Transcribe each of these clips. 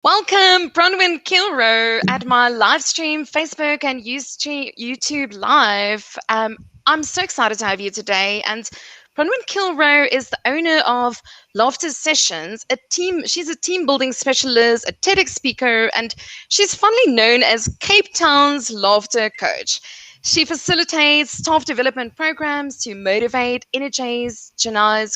Welcome, Bronwyn Kilroe, at my live stream, Facebook and YouTube Live. I'm so excited to have you today. And Bronwyn Kilroe is the owner of Laughter Sessions, she's a team building specialist, a TEDx speaker, and she's fondly known as Cape Town's laughter coach. She facilitates staff development programs to motivate, energize,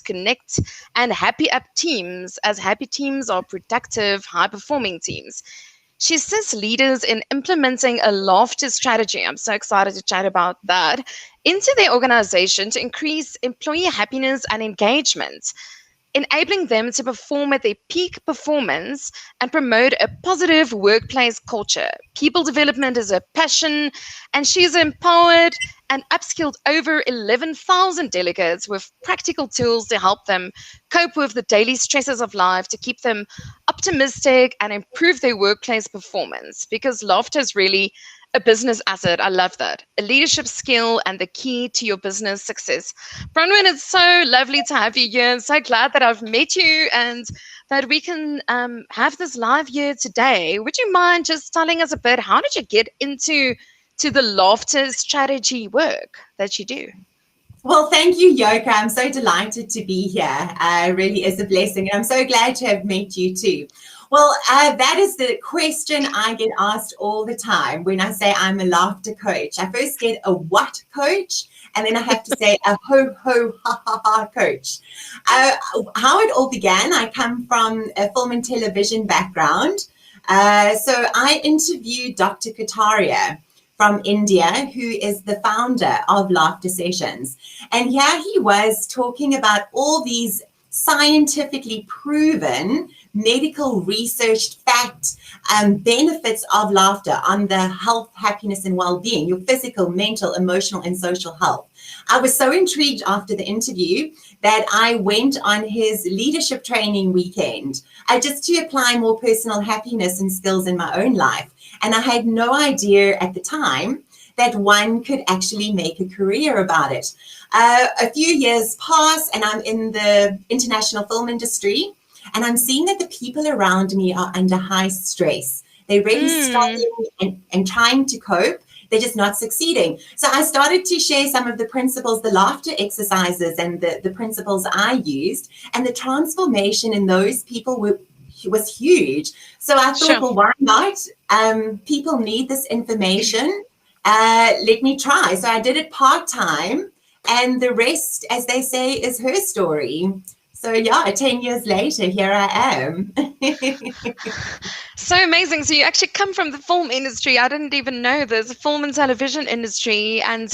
connect, and happy up teams, as happy teams are productive, high performing teams. She assists leaders in implementing a laughter strategy. I'm so excited to chat about that into their organization to increase employee happiness and engagement, enabling them to perform at their peak performance and promote a positive workplace culture. People development is her passion, and she's empowered and upskilled over 11,000 delegates with practical tools to help them cope with the daily stresses of life, to keep them optimistic and improve their workplace performance, because laughter is really a business asset. I love that. A leadership skill and the key to your business success. Bronwyn, it's so lovely to have you here. I'm so glad that I've met you and that we can have this live here today. Would you mind just telling us a bit, how did you get into the laughter strategy work that you do? Well, thank you, Yoke. I'm so delighted to be here. It really is a blessing. And I'm so glad to have met you too. Well, that is the question I get asked all the time when I say I'm a laughter coach. I first get a what coach, and then I have to say a ho, ho, ha, ha, ha coach. How it all began, I come from a film and television background. So I interviewed Dr. Kataria from India, who is the founder of Laughter Sessions. And here he was talking about all these scientifically proven medical researched fact benefits of laughter on the health, happiness, and well-being, your physical, mental, emotional, and social health. I was so intrigued after the interview that I went on his leadership training weekend just to apply more personal happiness and skills in my own life. And I had no idea at the time that one could actually make a career about it. A few years pass and I'm in the international film industry, and I'm seeing that the people around me are under high stress. They're really struggling and trying to cope. They're just not succeeding. So I started to share some of the principles, the laughter exercises and the principles I used, and the transformation in those people was huge. So I thought, well, why not? People need this information. Let me try. So I did it part-time, and the rest, as they say, is her story. So yeah, 10 years later, here I am. So amazing. So you actually come from the film industry. I didn't even know there's a film and television industry. And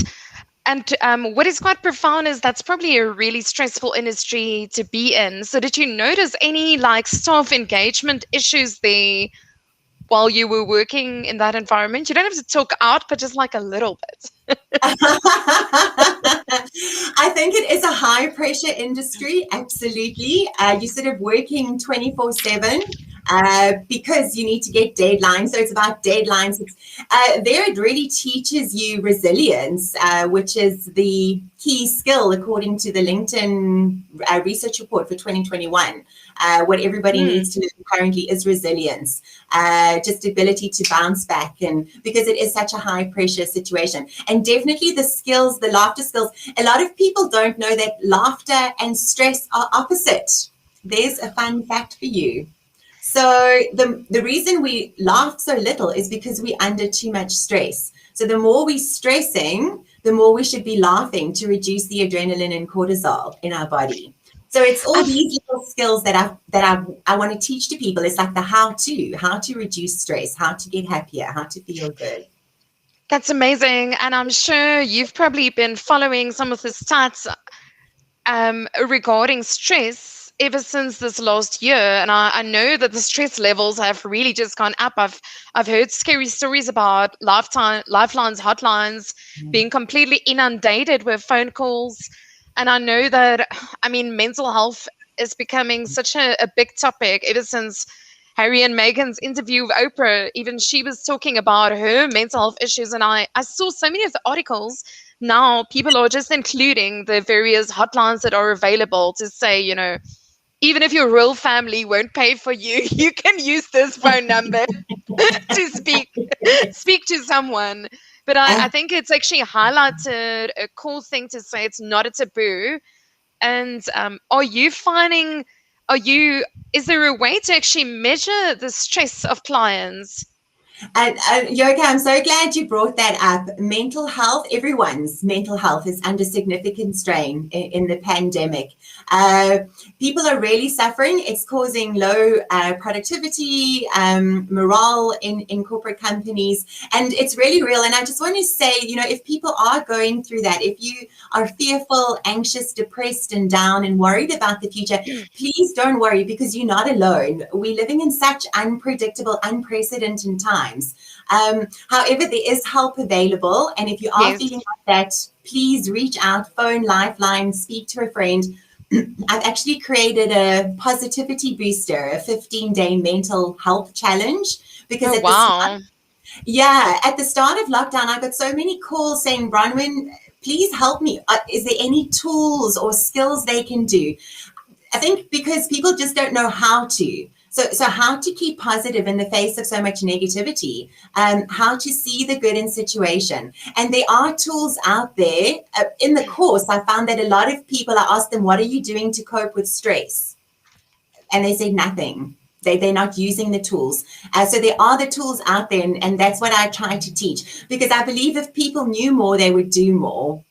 what is quite profound is that's probably a really stressful industry to be in. So did you notice any staff engagement issues there while you were working in that environment? You don't have to talk out, but just a little bit. I think it is a high pressure industry. Absolutely. You're sort of working 24/7 because you need to get deadlines. So it's about deadlines. There it really teaches you resilience, which is the key skill according to the LinkedIn research report for 2021. What everybody needs to learn currently is resilience, just ability to bounce back, and because it is such a high pressure situation. And definitely the skills, the laughter skills, a lot of people don't know that laughter and stress are opposite. There's a fun fact for you. So the reason we laugh so little is because we're under too much stress. So the more we're stressing, the more we should be laughing to reduce the adrenaline and cortisol in our body. So it's all these little skills that I want to teach to people. It's like the how to reduce stress, how to get happier, how to feel good. That's amazing. And I'm sure you've probably been following some of the stats regarding stress ever since this last year. And I know that the stress levels have really just gone up. I've heard scary stories about lifelines, hotlines being completely inundated with phone calls. And I know that, mental health is becoming such a big topic ever since Harry and Meghan's interview with Oprah. Even she was talking about her mental health issues. And I saw so many of the articles. Now people are just including the various hotlines that are available to say, even if your real family won't pay for you, you can use this phone number to speak to someone. But I Uh, think it's actually highlighted a cool thing to say. It's not a taboo. And are you finding, are you, is there a way to actually measure the stress of clients? And Yoka, I'm so glad you brought that up. Mental health, everyone's mental health is under significant strain in the pandemic. Uh, People are really suffering. It's causing low productivity, morale in corporate companies, and it's really real. And I just want to say, if people are going through that, if you are fearful, anxious, depressed, and down and worried about the future, please don't worry, because you're not alone. We're living in such unpredictable, unprecedented times. However, there is help available. And if you are Yes. feeling like that, please reach out, phone, lifeline, speak to a friend. I've actually created a positivity booster, a 15-day mental health challenge, because Oh, at the start, wow. at the start of lockdown, I got so many calls saying, Bronwyn, please help me. Is there any tools or skills they can do? I think because people just don't know how to. So how to keep positive in the face of so much negativity, how to see the good in situation. And there are tools out there. In the course, I found that a lot of people, I asked them, what are you doing to cope with stress? And they said nothing. They're not using the tools. So there are the tools out there, and that's what I try to teach, because I believe if people knew more, they would do more.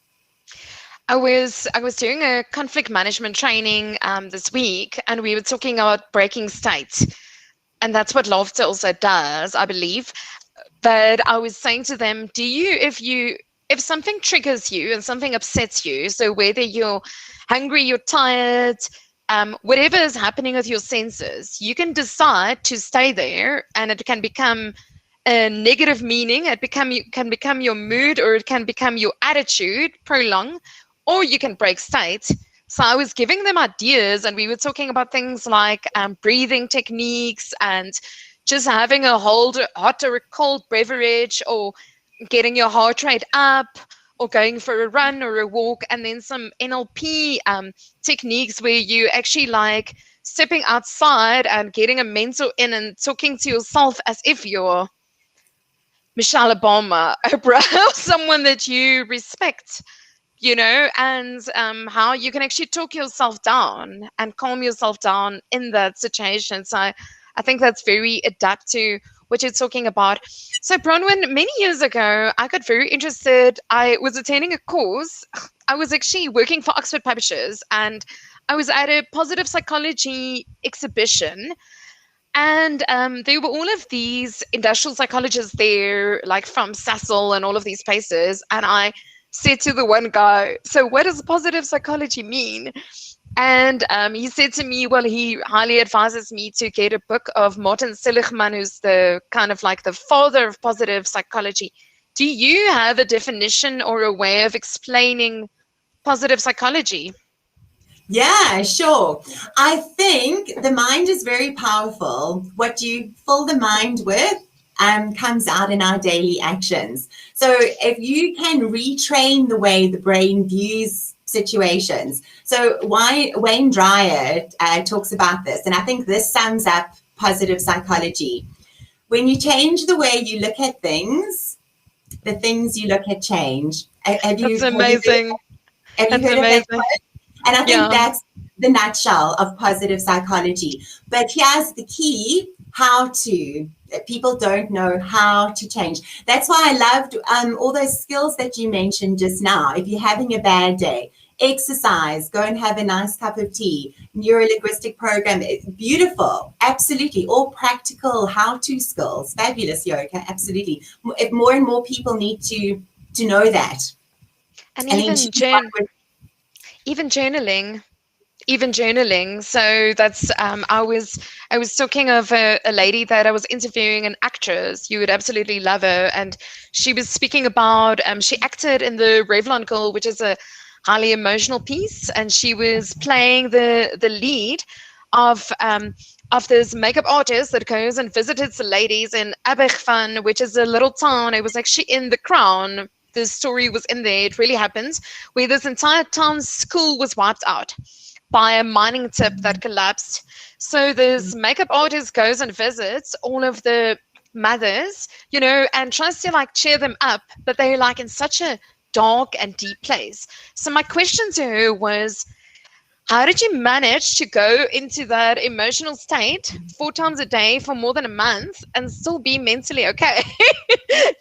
I was doing a conflict management training this week, and we were talking about breaking state, and that's what laughter also does, I believe. But I was saying to them, if something triggers you and something upsets you, so whether you're hungry, you're tired, whatever is happening with your senses, you can decide to stay there, and it can become a negative meaning. Can become your mood, or it can become your attitude, prolong, or you can break state. So I was giving them ideas, and we were talking about things like breathing techniques, and just having a hot or a cold beverage, or getting your heart rate up, or going for a run or a walk, and then some NLP techniques where you actually like stepping outside and getting a mentor in and talking to yourself as if you're Michelle Obama, Oprah, or someone that you respect, and how you can actually talk yourself down and calm yourself down in that situation. So I think that's very adapt to what you're talking about. So Bronwyn, many years ago, I got very interested. I was attending a course. I was actually working for Oxford Publishers, and I was at a positive psychology exhibition. And there were all of these industrial psychologists there, like from Sassel and all of these places. And I said to the one guy, "So, what does positive psychology mean?" And he said to me, "Well, he highly advises me to get a book of Martin Seligman, who's the kind of like the father of positive psychology." Do you have a definition or a way of explaining positive psychology? Yeah, sure. I think the mind is very powerful. What you fill the mind with comes out in our daily actions. So if you can retrain the way the brain views situations. So Wayne Dyer talks about this, and I think this sums up positive psychology. When you change the way you look at things, the things you look at change. That's amazing. Have you That's heard of that? amazing. And I think Yeah. that's the nutshell of positive psychology. But here's the key: how to. People don't know how to change. That's why I loved all those skills that you mentioned just now. If you're having a bad day, exercise, go and have a nice cup of tea, neuro-linguistic program, beautiful, absolutely, all practical how-to skills, fabulous, Yoka, absolutely. If more and more people need to know that. And And then even journaling. Even journaling. So that's I was talking of a lady that I was interviewing, an actress. You would absolutely love her, and she was speaking about she acted in the Revlon Girl, which is a highly emotional piece, and she was playing the lead of this makeup artist that goes and visits the ladies in Abergvan, which is a little town. It was actually in The Crown. The story was in there. It really happened, where this entire town's school was wiped out. by a mining tip that collapsed. So this makeup artist goes and visits all of the mothers, and tries to like cheer them up, but they're like in such a dark and deep place. So my question to her was, how did you manage to go into that emotional state 4 times a day for more than a month and still be mentally okay?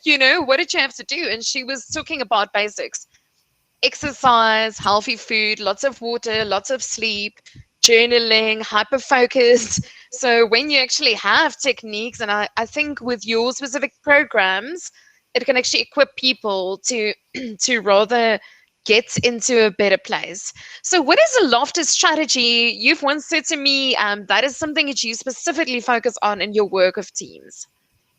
What did you have to do? And she was talking about basics: exercise, healthy food, lots of water, lots of sleep, journaling, hyper focus. So when you actually have techniques, and I think with your specific programs, it can actually equip people to to rather get into a better place. So what is a laughter strategy? You've once said to me that is something that you specifically focus on in your work of teams.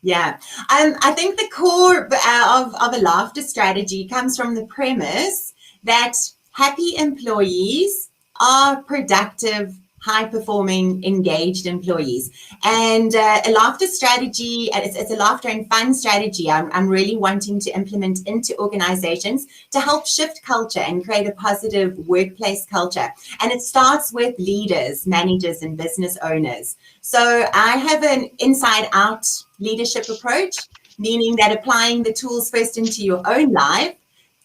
Yeah, I think the core of a laughter strategy comes from the premise that happy employees are productive, high-performing, engaged employees. And a laughter strategy, it's a laughter and fun strategy I'm really wanting to implement into organizations to help shift culture and create a positive workplace culture. And it starts with leaders, managers, and business owners. So I have an inside-out leadership approach, meaning that applying the tools first into your own life,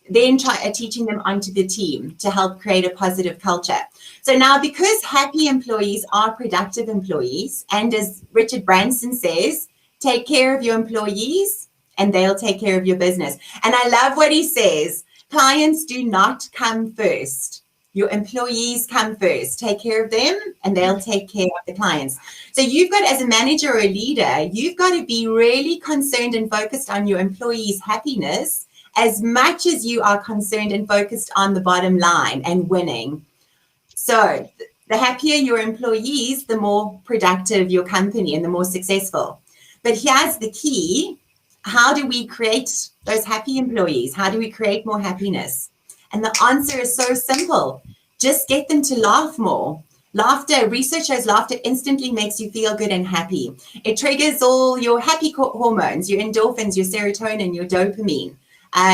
then teaching them onto the team to help create a positive culture. So now, because happy employees are productive employees, and as Richard Branson says, take care of your employees and they'll take care of your business. And I love what he says: clients do not come first. Your employees come first. Take care of them and they'll take care of the clients. So you've got, as a manager or a leader, you've got to be really concerned and focused on your employees' happiness as much as you are concerned and focused on the bottom line and winning. So the happier your employees, the more productive your company and the more successful. But here's the key: how do we create those happy employees? How do we create more happiness? And the answer is so simple: just get them to laugh more. Laughter, research shows laughter instantly makes you feel good and happy. It triggers all your happy hormones, your endorphins, your serotonin, your dopamine.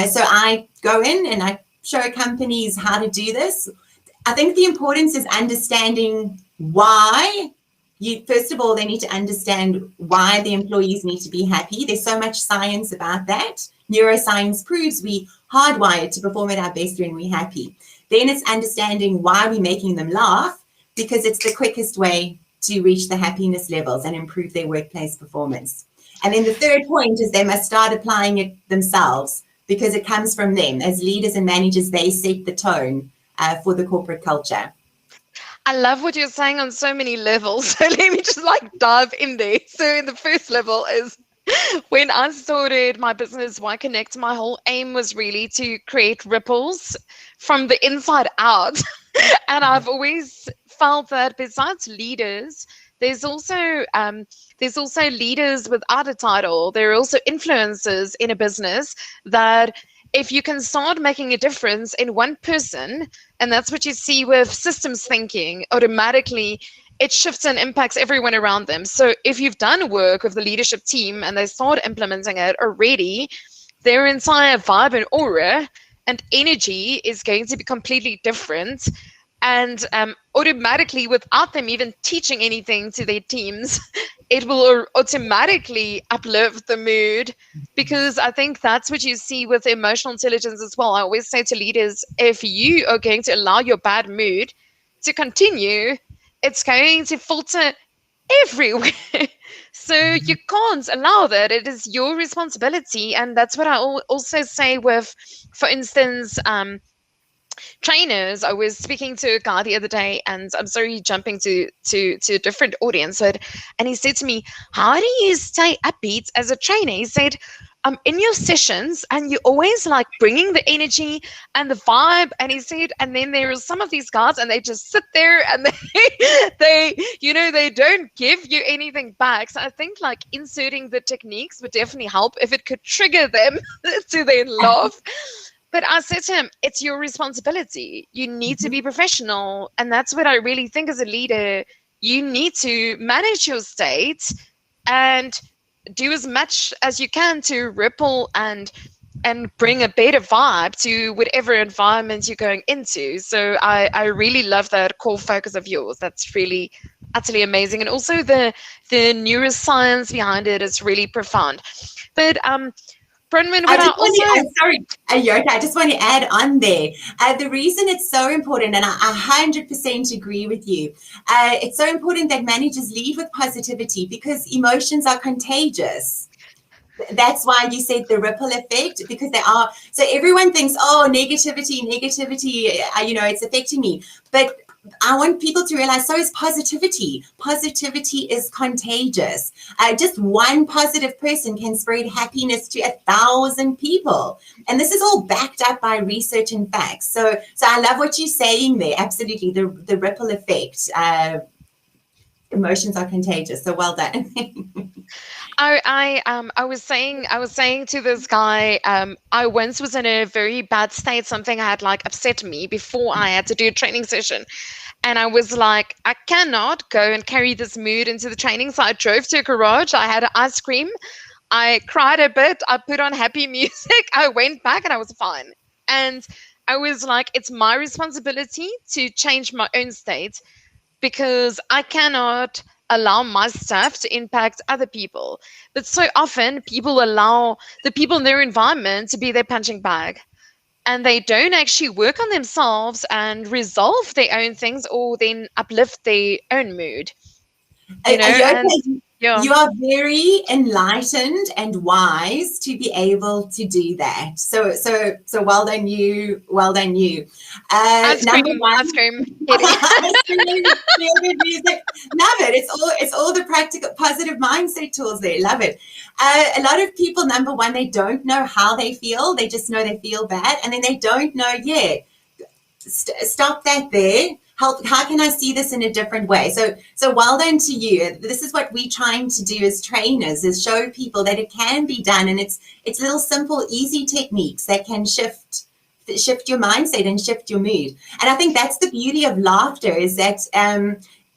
So I go in and I show companies how to do this. I think the importance is understanding why. First of all, they need to understand why the employees need to be happy. There's so much science about that. Neuroscience proves we hardwired to perform at our best when we're happy. Then it's understanding why we're making them laugh, because it's the quickest way to reach the happiness levels and improve their workplace performance. And then the third point is they must start applying it themselves, because it comes from them. As leaders and managers, they set the tone for the corporate culture. I love what you're saying on so many levels. So let me just dive in there. So in the first level is, when I started my business, Y Connect, my whole aim was really to create ripples from the inside out. And I've always felt that besides leaders, there's also leaders without a title. There are also influencers in a business that, if you can start making a difference in one person, and that's what you see with systems thinking, automatically it shifts and impacts everyone around them. So if you've done work with the leadership team and they start implementing it already, their entire vibe and aura and energy is going to be completely different. And automatically, without them even teaching anything to their teams, it will automatically uplift the mood, because I think that's what you see with emotional intelligence as well. I always say to leaders, if you are going to allow your bad mood to continue, it's going to filter everywhere. So you can't allow that. It is your responsibility. And that's what I also say with, for instance, trainers. I was speaking to a guy the other day, and I'm sorry, jumping to a different audience, but, and he said to me, how do you stay upbeat as a trainer? He said, in your sessions, and you always like bringing the energy and the vibe. And he said, and then there are some of these guys, and they just sit there and they don't give you anything back. So I think like inserting the techniques would definitely help if it could trigger them to then laugh. But I said to him, it's your responsibility. You need to be professional. And that's what I really think as a leader. You need to manage your state and do as much as you can to ripple and and bring a better vibe to whatever environment you're going into. So I really love that core focus of yours. That's really utterly amazing. And also the neuroscience behind it is really profound. But Bronwyn, I what I just want also to, sorry, Yoke, I just want to add on there. The reason it's so important, and I 100% agree with you, it's so important that managers lead with positivity because emotions are contagious. That's why you said the ripple effect, because they are. So everyone thinks, oh, negativity, it's affecting me. But I want people to realize so is positivity. Positivity is contagious. Just one positive person can spread happiness to 1,000 people. And this is all backed up by research and facts. So I love what you're saying there. Absolutely. The ripple effect. Emotions are contagious. So well done. I was saying to this guy, I once was in a very bad state. Something had like upset me before I had to do a training session. And I was like, I cannot go and carry this mood into the training. So I drove to a garage. I had an ice cream. I cried a bit. I put on happy music. I went back and I was fine. And I was like, it's my responsibility to change my own state because I cannot allow my stuff to impact other people. But so often people allow the people in their environment to be their punching bag, and they don't actually work on themselves and resolve their own things or then uplift their own mood, and yeah. You are very enlightened and wise to be able to do that. So well done you. Well done you. Number one, Ice cream. feel good music. Love it. It's all the practical positive mindset tools there. Love it. A lot of people, number one, they don't know how they feel. They just know they feel bad, and then they don't know yet. Stop that there. How can I see this in a different way? So well done to you. This is what we're trying to do as trainers, is show people that it can be done, and it's little simple, easy techniques that can shift your mindset and shift your mood. And I think that's the beauty of laughter, is that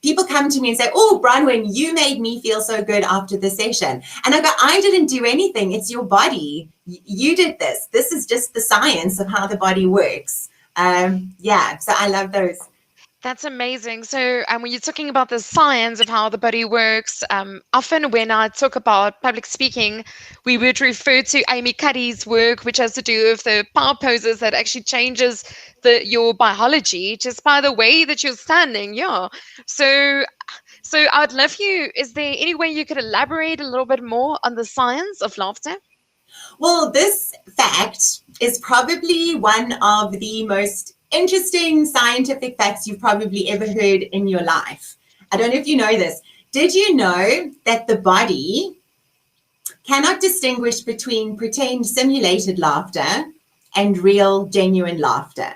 people come to me and say, oh, Bronwyn, you made me feel so good after the session. And I go, I didn't do anything. It's your body. You did this. This is just the science of how the body works. So I love those. That's amazing. So, when you're talking about the science of how the body works, often when I talk about public speaking, we would refer to Amy Cuddy's work, which has to do with the power poses that actually changes your biology just by the way that you're standing. Yeah. So I'd love you. Is there any way you could elaborate a little bit more on the science of laughter? Well, this fact is probably one of the most interesting scientific facts you've probably ever heard in your life. I don't know if you know this. Did you know that the body cannot distinguish between pretend simulated laughter and real, genuine laughter?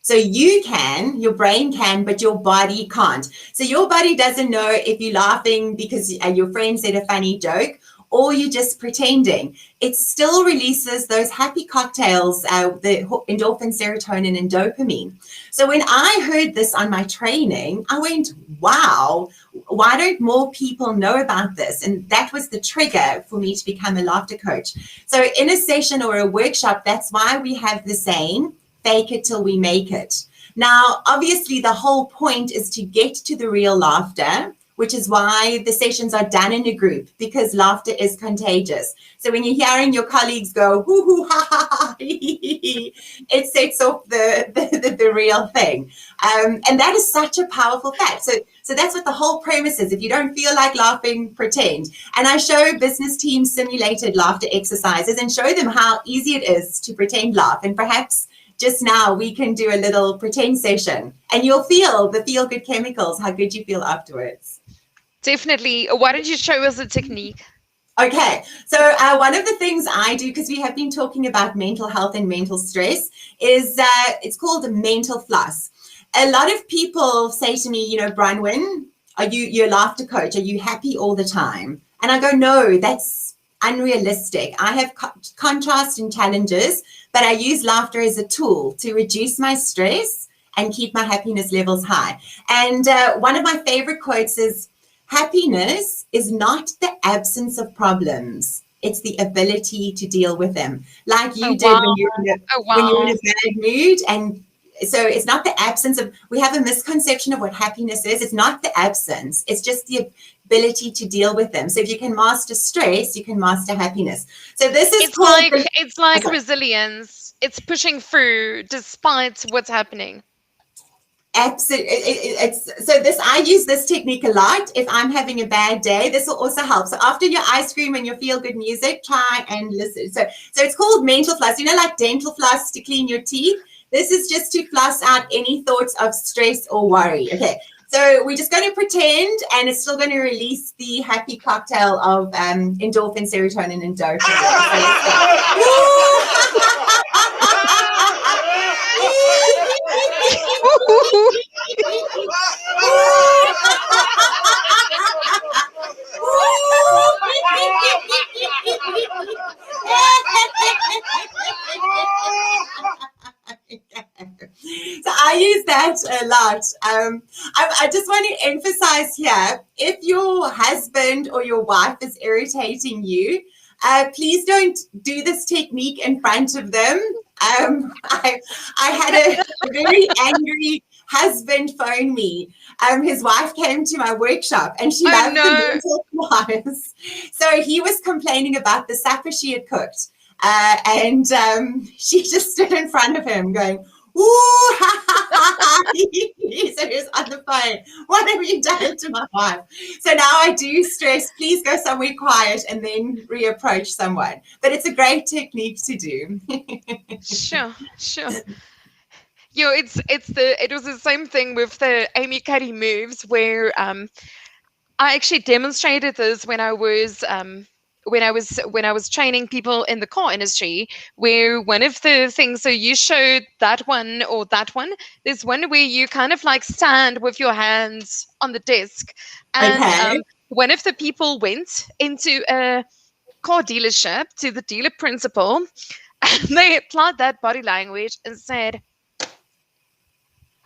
So you can, your brain can, but your body can't. So your body doesn't know if you're laughing because your friend said a funny joke, or you're just pretending. It still releases those happy cocktails, the endorphin, serotonin, and dopamine. So when I heard this on my training, I went, wow, why don't more people know about this? And that was the trigger for me to become a laughter coach. So in a session or a workshop, that's why we have the saying, fake it till we make it. Now, obviously, the whole point is to get to the real laughter, which is why the sessions are done in a group, because laughter is contagious. So when you're hearing your colleagues go, hoo, hoo, ha, ha, ha, it sets off the real thing. And that is such a powerful fact. So that's what the whole premise is. If you don't feel like laughing, pretend. And I show business teams simulated laughter exercises and show them how easy it is to pretend laugh. And perhaps just now we can do a little pretend session, and you'll feel the feel-good chemicals, how good you feel afterwards. Definitely. Why don't you show us a technique? Okay, so one of the things I do, because we have been talking about mental health and mental stress, is it's called mental floss. A lot of people say to me, Bronwyn, you're a laughter coach? Are you happy all the time? And I go, no, that's unrealistic. I have contrast and challenges, but I use laughter as a tool to reduce my stress and keep my happiness levels high. And one of my favorite quotes is, happiness is not the absence of problems. It's the ability to deal with them, like Oh, you did wow. when you're in Oh, when you're in wow. a bad mood. And so it's not the absence of, we have a misconception of what happiness is. It's not the absence. It's just the ability to deal with them. So if you can master stress, you can master happiness. So this is called It's like resilience. It's pushing through despite what's happening. absolutely. So this, I use this technique a lot. If I'm having a bad day, this will also help. So after your ice cream and your feel good music, try and listen. So it's called mental floss. You know, like dental floss to clean your teeth. This is just to floss out any thoughts of stress or worry. Okay. So we're just going to pretend, and it's still going to release the happy cocktail of endorphin, serotonin, and dopamine. So let's So I use that a lot. I just want to emphasize here, if your husband or your wife is irritating you, please don't do this technique in front of them. I had a very angry husband phone me. His wife came to my workshop and she loved the mental floss. So he was complaining about the supper she had cooked. And she just stood in front of him going, ooh, ha, ha, ha, ha. So he was on the phone. What have you done to my wife? So now I do stress, please go somewhere quiet and then reapproach someone. But it's a great technique to do. Sure. It was the same thing with the Amy Cuddy moves, where I actually demonstrated this when I was training people in the car industry, where one of the things, so you showed that one or that one, there's one where you kind of like stand with your hands on the desk, and Okay. one of the people went into a car dealership to the dealer principal, and they applied that body language and said,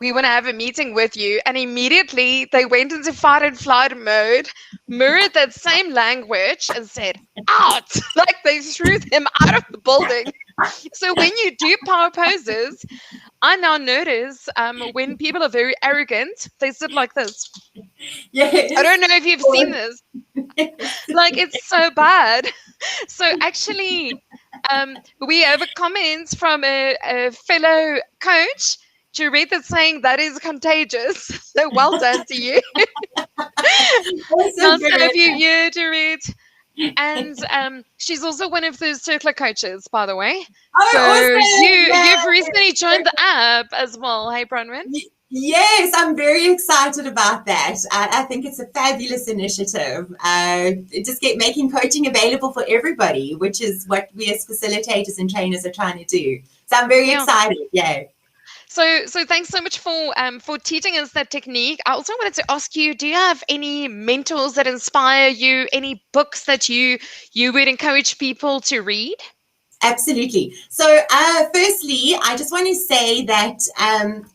we want to have a meeting with you. And immediately they went into fight and flight mode, mirrored that same language and said, out! Like they threw them out of the building. So when you do power poses, I now notice when people are very arrogant, they sit like this. Yes. I don't know if you've seen this. Like, it's so bad. So actually, we have a comment from a fellow coach, Jareth, saying that is contagious. So well done to you. Nice to have you here, Jareth. And she's also one of the circular coaches, by the way. Oh, so awesome. You've recently joined the app as well. Hey, Bronwyn. Yes, I'm very excited about that. I think it's a fabulous initiative. Making coaching available for everybody, which is what we as facilitators and trainers are trying to do. So I'm very excited. Yeah. So thanks so much for teaching us that technique. I also wanted to ask you, do you have any mentors that inspire you? Any books that you would encourage people to read? Absolutely. So firstly, I just want to say that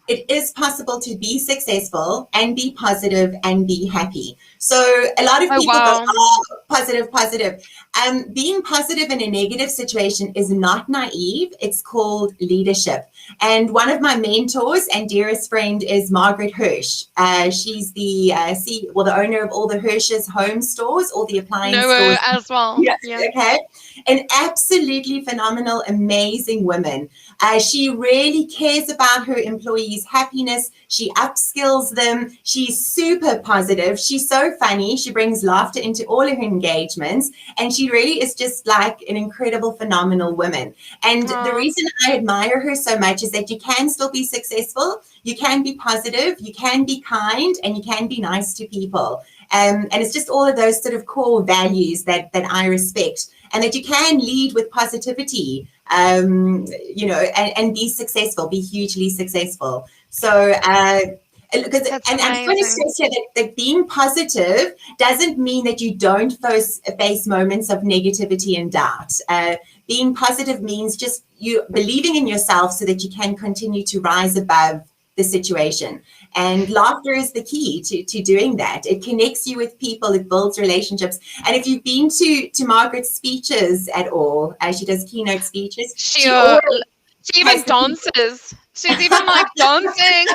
it is possible to be successful and be positive and be happy. So a lot of people go, oh, positive. Being positive in a negative situation is not naive. It's called leadership. And one of my mentors and dearest friend is Margaret Hirsch. She's the the owner of all the Hirsch's home stores, all the appliance stores as well. Yes, yeah. Okay. An absolutely phenomenal, amazing woman. She really cares about her employees' happiness. She upskills them. She's super positive. She's so funny. She brings laughter into all of her engagements. And she really is just like an incredible, phenomenal woman. And the reason I admire her so much is that you can still be successful. You can be positive. You can be kind. And you can be nice to people. And it's just all of those sort of core values that I respect, and that you can lead with positivity, and be successful, be hugely successful. So, because and I'm going to stress here that being positive doesn't mean that you don't face moments of negativity and doubt. Being positive means just you believing in yourself so that you can continue to rise above the situation. And laughter is the key to doing that. It connects you with people, it builds relationships. And if you've been to Margaret's speeches at all, she does keynote speeches, She she always she even has the people. dances. She's even like dancing,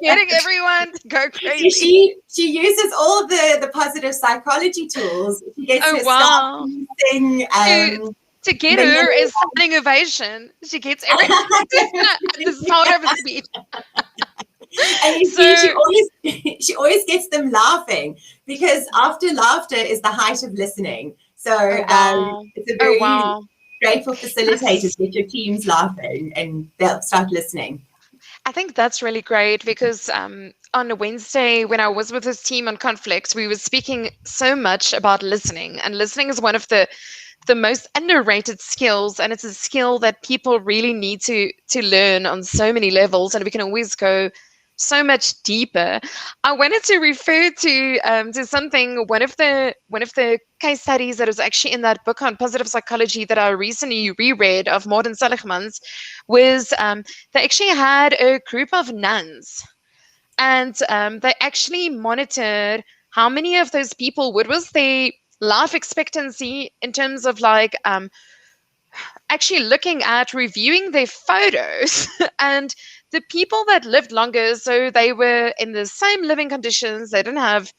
getting everyone to go So crazy. she uses all the positive psychology tools. She gets Oh her staff wow. using To get her is standing ovation. She gets every at the start of a speech. and you see, So she always gets them laughing, because after laughter is the height of listening. So oh wow. it's a Oh very wow. great for facilitators, get your teams laughing and they'll start listening. I think that's really great because on a Wednesday, when I was with this team on conflict, we were speaking so much about listening. And listening is one of the most underrated skills, and it's a skill that people really need to learn on so many levels, and we can always go so much deeper. I wanted to refer to something, one of the case studies that was actually in that book on positive psychology that I recently reread of Morten Seligman's was they actually had a group of nuns, and they actually monitored how many of those people, what was their life expectancy in terms of like actually looking at reviewing their photos and the people that lived longer, so they were in the same living conditions, they didn't have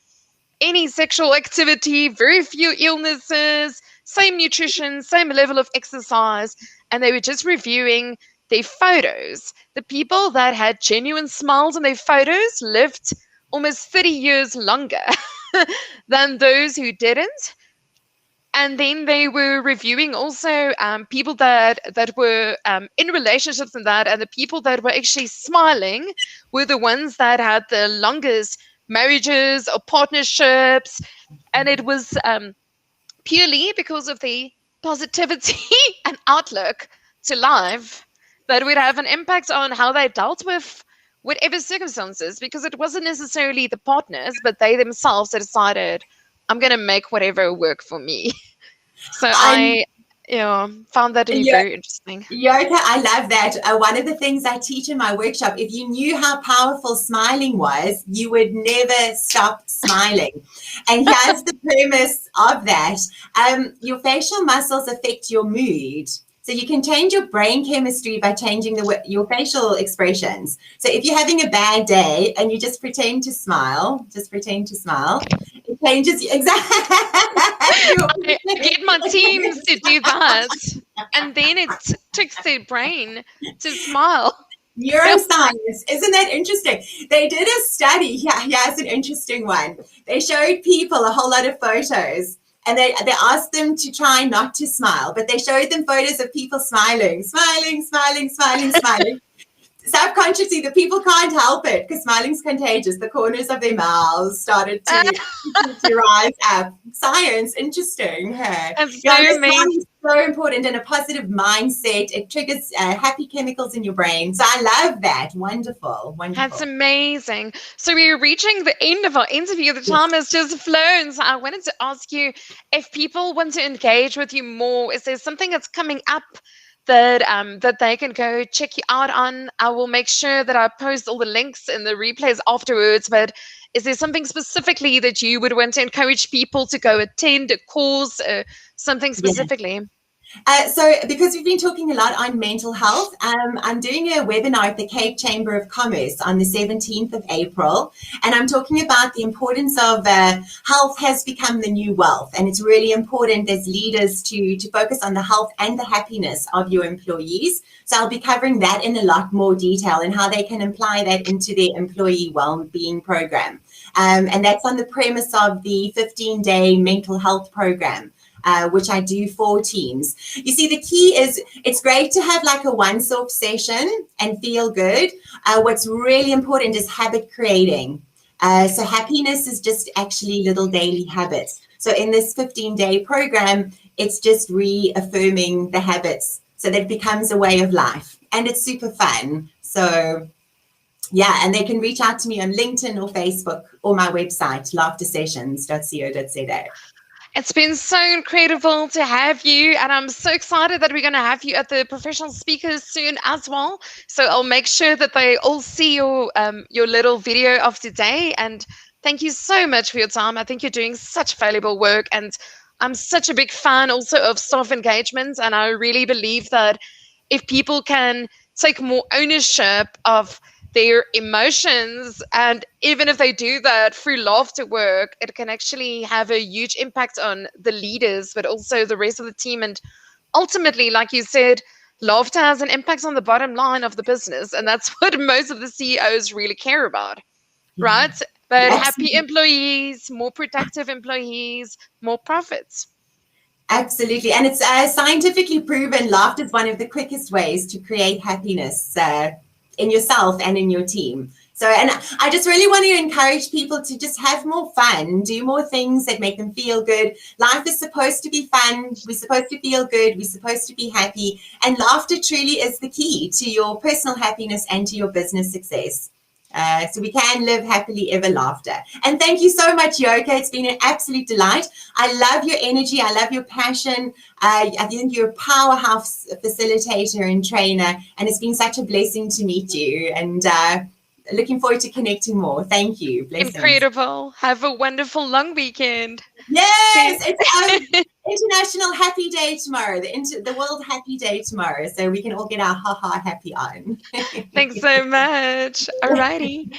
any sexual activity, very few illnesses, same nutrition, same level of exercise, and they were just reviewing their photos. The people that had genuine smiles on their photos lived almost 30 years longer than those who didn't. And then they were reviewing also people that were in relationships and that, and the people that were actually smiling were the ones that had the longest marriages or partnerships, and it was purely because of the positivity and outlook to life that would have an impact on how they dealt with whatever circumstances, because it wasn't necessarily the partners, but they themselves that decided, I'm going to make whatever work for me. So I'm I found that to be yeah, very interesting. Yoka, I love that. One of the things I teach in my workshop, if you knew how powerful smiling was, you would never stop smiling. And here's the premise of that. Your facial muscles affect your mood. So you can change your brain chemistry by changing your facial expressions. So if you're having a bad day and you just pretend to smile, it changes exactly. I get my teams to do that, and then it tricks their brain to smile. Neuroscience, isn't that interesting? They did a study. Yeah, it's an interesting one. They showed people a whole lot of photos, and they asked them to try not to smile, but they showed them photos of people smiling. Subconsciously, the people can't help it because smiling's contagious. The corners of their mouths started to rise up. Science, interesting. Hey? That's Yeah, so the amazing. smile is so important, and a positive mindset. It triggers happy chemicals in your brain. So I love that. Wonderful. That's amazing. So we're reaching the end of our interview. The time has just flown. So I wanted to ask you, if people want to engage with you more, is there something that's coming up that they can go check you out on? I will make sure that I post all the links in the replays afterwards. But is there something specifically that you would want to encourage people to go attend, a course, something specifically? So because we've been talking a lot on mental health, I'm doing a webinar at the Cape Chamber of Commerce on the 17th of April, and I'm talking about the importance of health has become the new wealth, and it's really important as leaders to focus on the health and the happiness of your employees. So I'll be covering that in a lot more detail and how they can apply that into their employee well-being program. And that's on the premise of the 15-day mental health program. Which I do for teams. You see, the key is it's great to have like a once-off session and feel good. What's really important is habit creating. So happiness is just actually little daily habits. So in this 15-day program, it's just reaffirming the habits so that it becomes a way of life. And it's super fun. So yeah, and they can reach out to me on LinkedIn or Facebook or my website, laughtersessions.co.za. It's been so incredible to have you, and I'm so excited that we're going to have you at the professional speakers soon as well. So I'll make sure that they all see your little video of today. And thank you so much for your time. I think you're doing such valuable work, and I'm such a big fan also of staff engagement. And I really believe that if people can take more ownership of their emotions, and even if they do that through laughter work, it can actually have a huge impact on the leaders but also the rest of the team. And ultimately, like you said, laughter has an impact on the bottom line of the business, and that's what most of the CEOs really care about, Yeah, right? But happy absolutely. employees, more productive employees, more profits. Absolutely. And it's scientifically proven laughter is one of the quickest ways to create happiness in yourself and in your team. So, and I just really want to encourage people to just have more fun, do more things that make them feel good. Life is supposed to be fun. We're supposed to feel good. We're supposed to be happy. And laughter truly is the key to your personal happiness and to your business success. So we can live happily ever after. And thank you so much, Yoke. It's been an absolute delight. I love your energy. I love your passion. I think you're a powerhouse facilitator and trainer. And it's been such a blessing to meet you. And looking forward to connecting more. Thank you. Blessings. Incredible. Have a wonderful long weekend. Yes, Cheers. it's International Happy Day tomorrow, the World Happy Day tomorrow. So we can all get our happy on. Thanks so much. Alrighty. Bye.